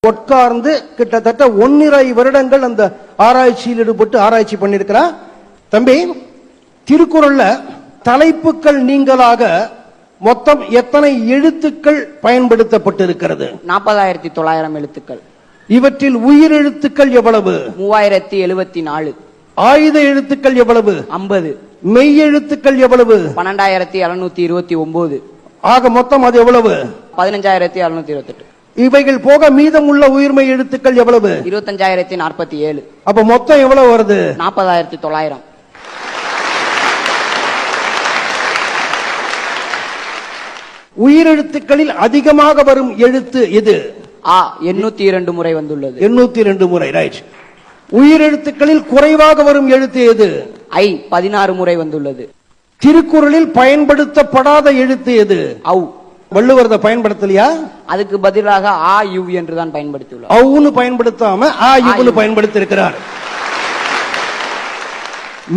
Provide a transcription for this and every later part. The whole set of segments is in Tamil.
உட்கார்ந்து கிட்டத்தட்ட 1.5 வருடங்கள் அந்த ஆராய்ச்சியில் ஈடுபட்டு ஆராய்ச்சி பண்ணிருக்கிறார். தம்பி, திருக்குறள்ல தலைப்புகள் நீங்களாக மொத்தம் எத்தனை எழுத்துக்கள் பயன்படுத்தப்பட்டிருக்கிறது? 40,900 எழுத்துக்கள். இவற்றில் உயிரெழுத்துக்கள் எவ்வளவு? 3074. ஆயுத எழுத்துக்கள் எவ்வளவு? 50. மெய் எழுத்துக்கள் எவ்வளவு? 12,729. ஆக மொத்தம் அது எவ்வளவு? 15,728. இவைகள் போக மீதம் உள்ள உயிர்மெய் எழுத்துக்கள் எவ்வளவு? 25,047. அப்ப மொத்தம் எவ்வளவு வருது? 40,900. உயிரெழுத்துக்களில் அதிகமாக வரும் எழுத்து எது? ஆ 802 முறை வந்துள்ளது. 802 முறை. ரைட். உயிரெழுத்துக்களில் குறைவாக வரும் எழுத்து எது? ஐ 16 முறை வந்துள்ளது. திருக்குறளில் பயன்படுத்தப்படாத எழுத்து எது? ஔ. வள்ளுவர் பயன்படுத்தலையா? அதுக்கு பதிலாக ஆ யு என்றுதான் பயன்படுத்தியுள்ளார். ஔன்னு பயன்படுத்தாம ஆ யுன்னு பயன்படுத்தி இருக்கிறார்.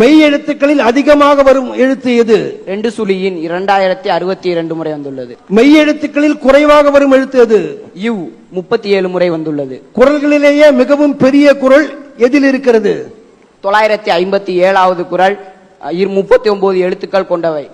மெய் எழுத்துக்களில் அதிகமாக வரும் எழுத்து எது? 2 சுழியின் 2062 முறை வந்துள்ளது. மெய் எழுத்துக்களில் குறைவாக வரும் எழுத்து எது? யு 37 முறை வந்துள்ளது. குறள்களிலேயே மிகவும் பெரிய குறள் எதில் இருக்கிறது? 957வது குறள் 39 எழுத்துக்கள் கொண்டவை.